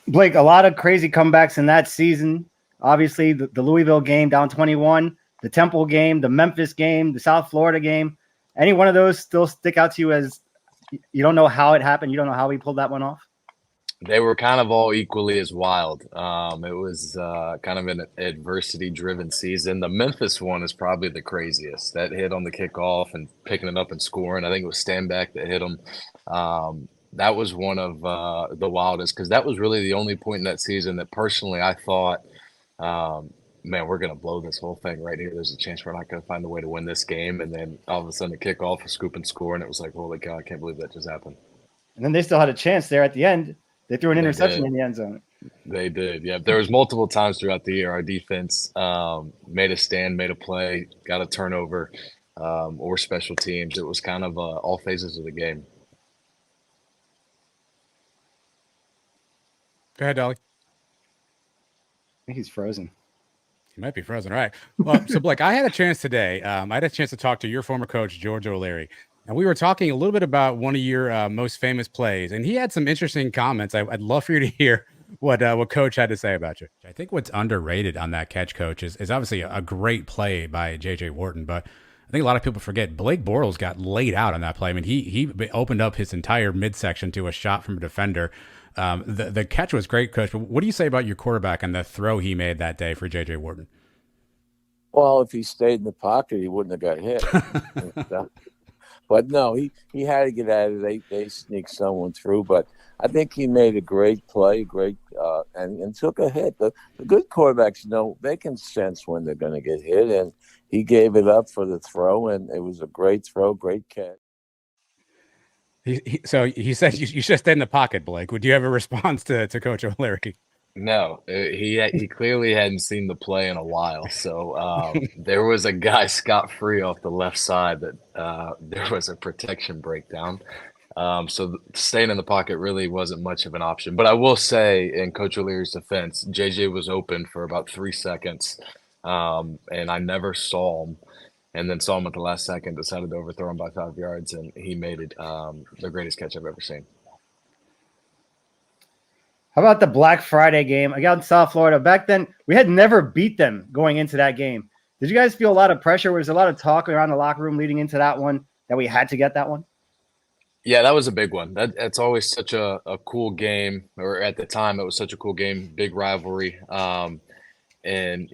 Blake, a lot of crazy comebacks in that season. Obviously, the Louisville game down 21, the Temple game, the Memphis game, the South Florida game. Any one of those still stick out to you as you don't know how it happened? You don't know how we pulled that one off? They were kind of all equally as wild. It was kind of an adversity-driven season. The Memphis one is probably the craziest. That hit on the kickoff and picking it up and scoring. I think it was Stanback that hit him. That was one of the wildest because that was really the only point in that season that personally I thought, man, we're going to blow this whole thing right here. There's a chance we're not going to find a way to win this game. And then all of a sudden the kickoff, a scoop and score, and it was like, holy cow, I can't believe that just happened. And then they still had a chance there at the end. They threw an interception in the end zone. They did. Yeah. There was multiple times throughout the year our defense made a stand, made a play, got a turnover, or special teams. It was kind of all phases of the game. Go ahead, Dolly. I think he's frozen. He might be frozen. All right. Well, so Blake, I had a chance today. I had a chance to talk to your former coach, George OLeary. And we were talking a little bit about one of your most famous plays, and he had some interesting comments. I'd love for you to hear what Coach had to say about you. I think what's underrated on that catch, Coach, is obviously a great play by J.J. Wharton, but I think a lot of people forget Blake Bortles got laid out on that play. I mean, he opened up his entire midsection to a shot from a defender. The catch was great, Coach, but what do you say about your quarterback and the throw he made that day for J.J. Wharton? Well, if he stayed in the pocket, he wouldn't have got hit. But no, he had to get out of it. They sneaked someone through, but I think he made a great play, and took a hit. The good quarterbacks know they can sense when they're going to get hit, and he gave it up for the throw, and it was a great throw, great catch. So he said you should stay in the pocket, Blake. Would you have a response to Coach OLeary? No, he clearly hadn't seen the play in a while. So there was a guy scot-free off the left side that there was a protection breakdown. So staying in the pocket really wasn't much of an option. But I will say, in Coach O'Leary's defense, JJ was open for about 3 seconds, and I never saw him. And then saw him at the last second, decided to overthrow him by 5 yards, and he made it the greatest catch I've ever seen. How about the Black Friday game against South Florida? Back then, we had never beat them going into that game. Did you guys feel a lot of pressure? Was there a lot of talk around the locker room leading into that one that we had to get that one? Yeah, that was a big one. That's always such a cool game, or at the time, it was such a cool game, big rivalry. And,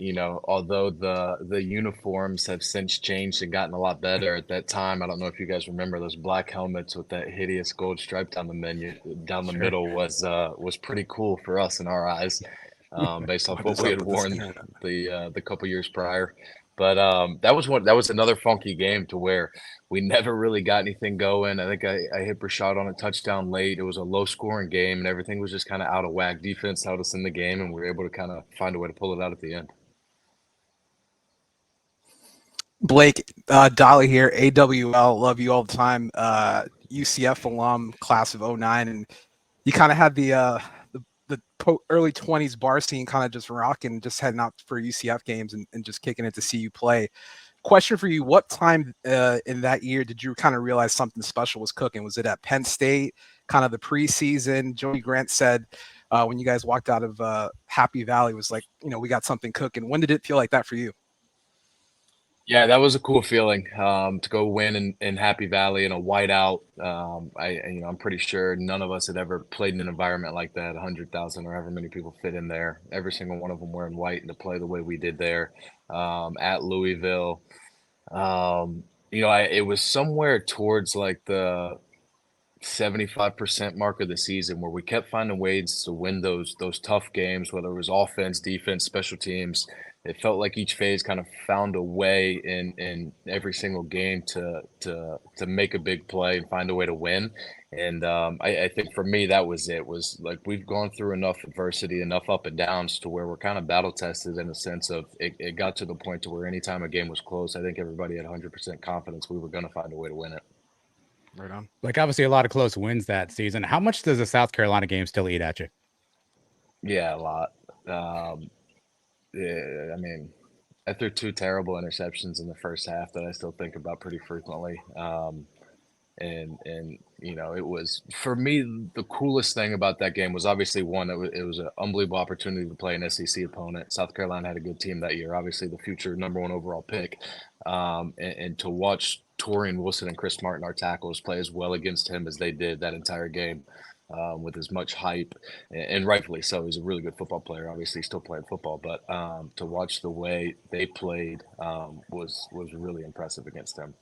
although the uniforms have since changed and gotten a lot better, at that time, I don't know if you guys remember those black helmets with that hideous gold stripe down the middle was pretty cool for us in our eyes, based off what we had worn the couple years prior. But that was another funky game to where we never really got anything going. I think I hit Rashad on a touchdown late. It was a low-scoring game, and everything was just kind of out of whack. Defense held us in the game, and we were able to kind of find a way to pull it out at the end. Blake, Dolly here, AWL, love you all the time. UCF alum, class of 09, and you kind of had the early 20s bar scene kind of just rocking, just heading out for UCF games and just kicking it to see you play. Question for you, what time in that year did you kind of realize something special was cooking? Was it at Penn State, kind of the preseason? Joey Grant said when you guys walked out of Happy Valley was like, we got something cooking. When did it feel like that for you? Yeah, that was a cool feeling to go win in Happy Valley in a whiteout. I'm pretty sure none of us had ever played in an environment like that. 100,000 or however many people fit in there. Every single one of them wearing white, and to play the way we did there at Louisville. It was somewhere towards like the 75% mark of the season where we kept finding ways to win those tough games, whether it was offense, defense, special teams. It felt like each phase kind of found a way in every single game to make a big play and find a way to win. And I think for me, that was it. Was like we've gone through enough adversity, enough up and downs to where we're kind of battle tested in a sense of it got to the point to where anytime a game was close, I think everybody had 100% confidence we were going to find a way to win it. Right on. Like, obviously a lot of close wins that season. How much does the South Carolina game still eat at you? Yeah, a lot. Yeah, I mean, I threw 2 terrible interceptions in the first half that I still think about pretty frequently. And it was, for me, the coolest thing about that game was obviously one, it was an unbelievable opportunity to play an SEC opponent. South Carolina had a good team that year, obviously the future #1 overall pick, and to watch Torian Wilson and Chris Martin, our tackles, play as well against him as they did that entire game, with as much hype, and rightfully so. He's a really good football player. Obviously, he's still playing football, but to watch the way they played was really impressive against him.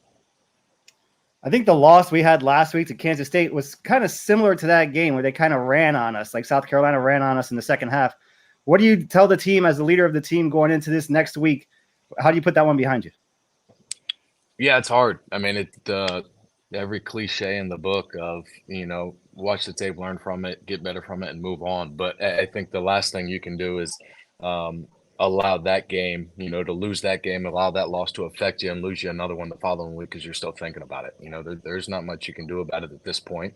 I think the loss we had last week to Kansas State was kind of similar to that game where they kind of ran on us, like South Carolina ran on us in the second half. What do you tell the team as the leader of the team going into this next week? How do you put that one behind you? Yeah, it's hard. I mean, every cliche in the book of, watch the tape, learn from it, get better from it, and move on. But I think the last thing you can do is allow that game, to lose that game, allow that loss to affect you and lose you another one the following week because you're still thinking about it. There's not much you can do about it at this point.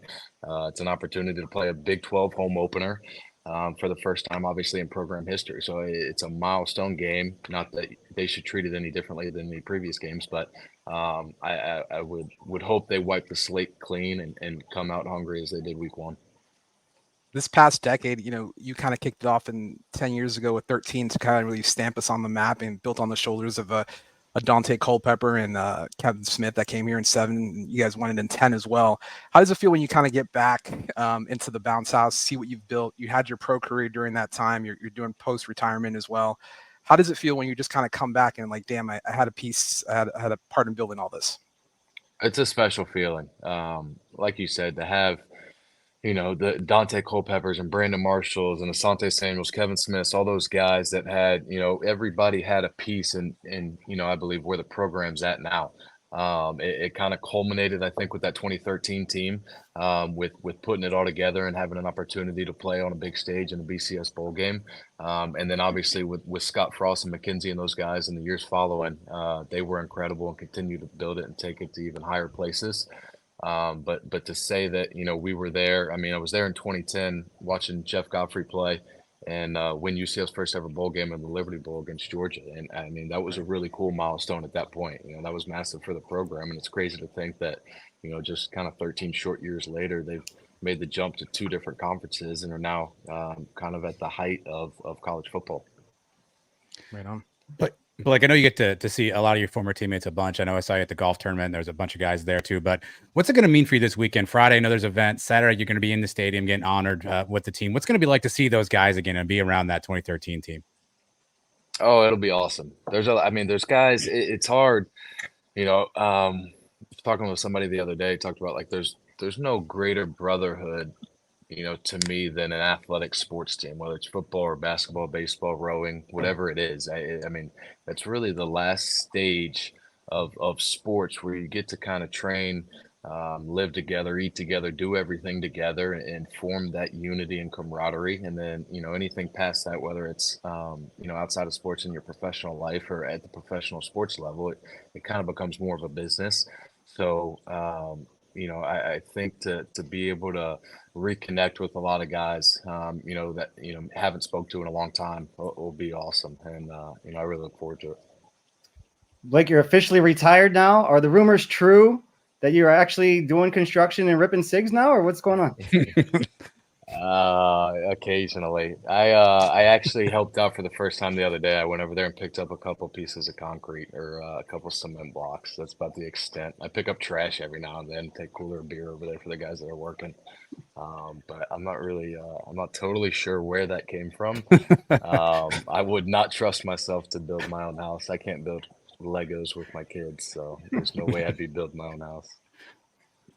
It's an opportunity to play a Big 12 home opener for the first time, obviously, in program history. So it's a milestone game. Not that they should treat it any differently than the previous games, but I would hope they wipe the slate clean and come out hungry as they did week 1. This past decade, you kind of kicked it off 10 years ago with 13 to kind of really stamp us on the map and built on the shoulders of a Dante Culpepper and Kevin Smith that came here in 7. You guys won it in 10 as well. How does it feel when you kind of get back into the bounce house, see what you've built? You had your pro career during that time. You're doing post-retirement as well. How does it feel when you just kind of come back and like, damn, I had a piece, I had a part in building all this? It's a special feeling. Like you said, to have the Dante Culpeppers and Brandon Marshalls and Asante Samuels, Kevin Smiths, all those guys that had, everybody had a piece in I believe where the program's at now. It kind of culminated, I think, with that 2013 team, with putting it all together and having an opportunity to play on a big stage in a BCS bowl game. And then obviously with Scott Frost and McKenzie and those guys in the years following, they were incredible and continued to build it and take it to even higher places. But to say that, we were there, I mean, I was there in 2010 watching Jeff Godfrey play and win UCF's first ever bowl game in the Liberty Bowl against Georgia. And I mean, that was a really cool milestone at that point. That was massive for the program. And it's crazy to think that, just kind of 13 short years later, they've made the jump to 2 different conferences and are now kind of at the height of college football. Right on. But like, I know you get to see a lot of your former teammates a bunch. I know I saw you at the golf tournament. There's a bunch of guys there too. But what's it going to mean for you this weekend? Friday, I know there's an event. Saturday, you're going to be in the stadium getting honored with the team. What's going to be like to see those guys again and be around that 2013 team? Oh, it'll be awesome. There's guys. It's hard. Talking with somebody the other day, talked about like there's no greater brotherhood, to me than an athletic sports team, whether it's football or basketball, baseball, rowing, whatever it is. I mean, that's really the last stage of sports where you get to kind of train, live together, eat together, do everything together and form that unity and camaraderie. And then, anything past that, whether it's, outside of sports in your professional life or at the professional sports level, it kind of becomes more of a business. So, I think to be able to reconnect with a lot of guys, that, haven't spoke to in a long time will be awesome. And, I really look forward to it. Blake, you're officially retired now. Are the rumors true that you're actually doing construction and ripping cigs now, or what's going on? Occasionally. I actually helped out for the first time the other day. I went over there and picked up a couple pieces of concrete or a couple cement blocks. That's about the extent. I pick up trash every now and then, take cooler beer over there for the guys that are working. But I'm not totally sure where that came from. I would not trust myself to build my own house. I can't build Legos with my kids, so there's no way I'd be building my own house.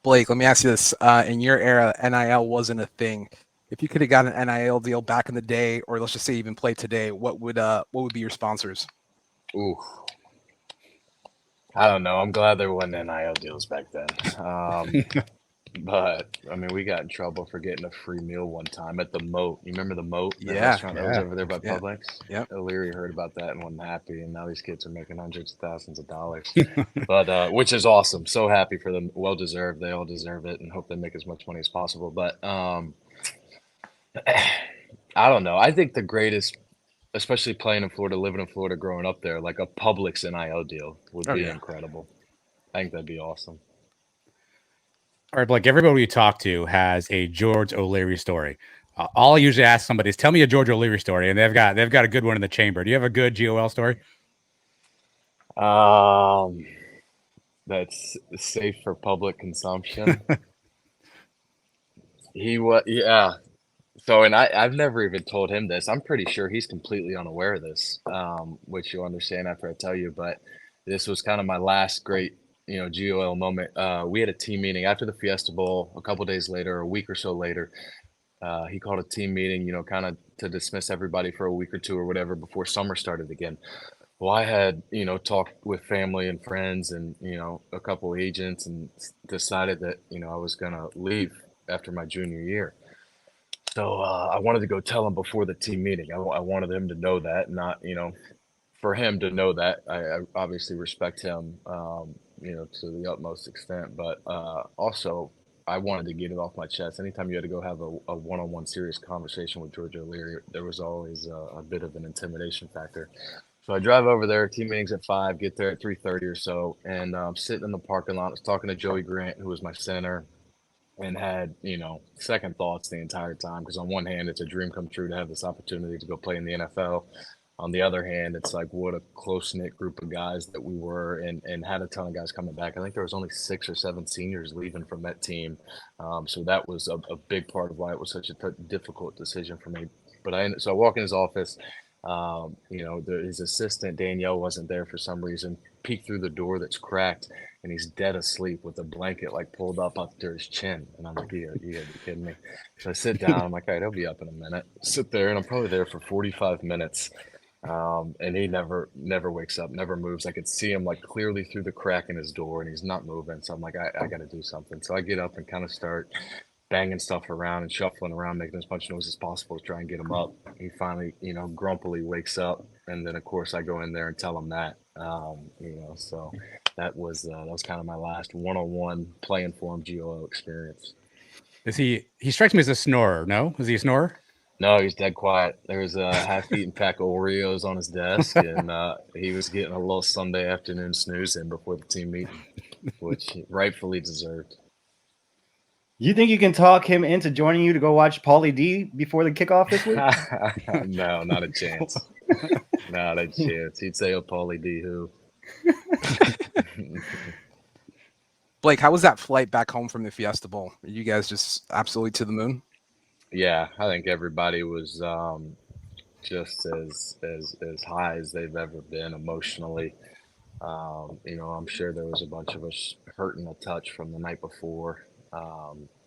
Blake, let me ask you this. In your era, NIL wasn't a thing. If you could have got an NIL deal back in the day, or let's just say even play today, what would be your sponsors? Ooh, I don't know. I'm glad there wasn't NIL deals back then. But I mean, we got in trouble for getting a free meal one time at the Moat. You remember the Moat? That restaurant that was over there by Publix? Yeah. OLeary heard about that and wasn't happy, and now these kids are making hundreds of thousands of dollars. But which is awesome. So happy for them. Well deserved. They all deserve it, and hope they make as much money as possible. But I don't know. I think the greatest, especially playing in Florida, living in Florida, growing up there, like a Publix NIL deal would be incredible. I think that'd be awesome. All right, Blake, everybody we talk to has a George O'Leary story. All I usually ask somebody is, tell me a George O'Leary story, and they've got a good one in the chamber. Do you have a good GOL story? That's safe for public consumption. Yeah. So, and I've never even told him this. I'm pretty sure he's completely unaware of this, which you'll understand after I tell you. But this was kind of my last great, GOL moment. We had a team meeting after the Fiesta Bowl. A couple days later, a week or so later, he called a team meeting, kind of to dismiss everybody for a week or two or whatever before summer started again. Well, I had, talked with family and friends and, a couple agents and decided that, I was going to leave after my junior year. So I wanted to go tell him before the team meeting. I wanted him to know that, not, for him to know that. I obviously respect him, to the utmost extent, but also I wanted to get it off my chest. Anytime you had to go have a one-on-one serious conversation with George O'Leary, there was always a bit of an intimidation factor. So I drive over there, team meeting's at 5, get there at 3:30 or so, and I'm sitting in the parking lot. I was talking to Joey Grant, who was my center, and had, second thoughts the entire time. Because on one hand, it's a dream come true to have this opportunity to go play in the NFL. On the other hand, it's like what a close-knit group of guys that we were, and had a ton of guys coming back. I think there was only 6 or 7 seniors leaving from that team. So that was a big part of why it was such a difficult decision for me. But so I walk in his office. His assistant Danielle wasn't there for some reason. Peek through the door that's cracked, and he's dead asleep with a blanket like pulled up to his chin. And I'm like, you gotta be kidding me. So I sit down. I'm like, all right, he'll be up in a minute. Sit there, and I'm probably there for 45 minutes. And he never wakes up, never moves. I could see him like clearly through the crack in his door, and he's not moving. So I'm like, I got to do something. So I get up and kind of start banging stuff around and shuffling around, making as much noise as possible to try and get him up. He finally, grumpily wakes up, and then of course I go in there and tell him that. So that was kind of my last one-on-one playing for him GOL experience. He strikes me as a snorer? No, is he a snorer? No, he's dead quiet. There was a half-eaten pack of Oreos on his desk, and he was getting a little Sunday afternoon snooze in before the team meeting, which he rightfully deserved. You think you can talk him into joining you to go watch Paulie D before the kickoff this week? No, not a chance. Not a chance. He'd say, "Oh, Paulie D, who?" Blake, how was that flight back home from the Fiesta Bowl? Are you guys just absolutely to the moon? Yeah, I think everybody was just as high as they've ever been emotionally. I'm sure there was a bunch of us hurting a touch from the night before.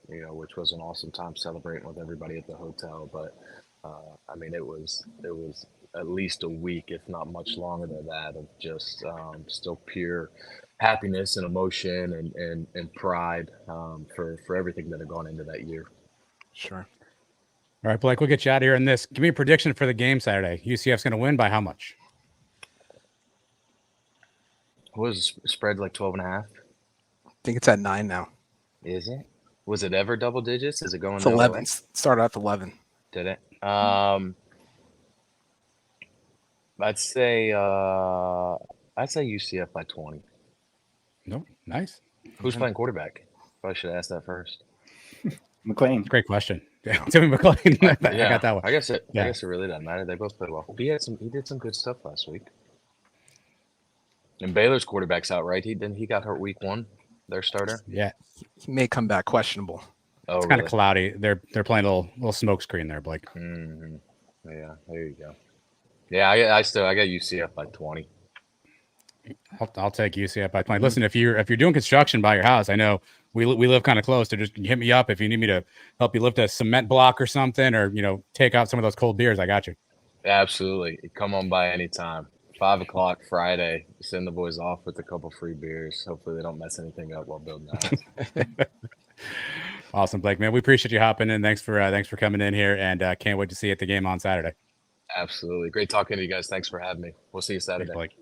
Which was an awesome time celebrating with everybody at the hotel. But it was at least a week, if not much longer than that, of just still pure happiness and emotion and pride for everything that had gone into that year. Sure. All right, Blake, we'll get you out of here in this. Give me a prediction for the game Saturday. UCF's going to win by how much? What was the spread, like 12.5? I think it's at 9 now. Is it? Was it ever double digits? Is it going? It's 11. Started off 11. Did it? I'd say UCF by 20. No, nice. Who's playing quarterback? Probably should have asked that first. McLean. Great question. Timmy McLean. I got that one. I guess it really doesn't matter. They both played well. He did some good stuff last week. And Baylor's quarterback's out, right? He got hurt week 1. Their starter. Yeah, he may come back questionable. Oh, it's kind of cloudy. They're playing a little smoke screen there, Blake. Mm-hmm. Yeah, there you go. Yeah, I got UCF by 20. I'll take UCF by 20. Listen, if you're doing construction by your house, I know we live kind of close. So just hit me up if you need me to help you lift a cement block or something, or take out some of those cold beers. I got you. Absolutely, come on by anytime. 5 o'clock Friday. Send the boys off with a couple free beers. Hopefully they don't mess anything up while building that. Awesome, Blake, man. We appreciate you hopping in. Thanks for coming in here, and can't wait to see you at the game on Saturday. Absolutely. Great talking to you guys. Thanks for having me. We'll see you Saturday. Thanks, Blake.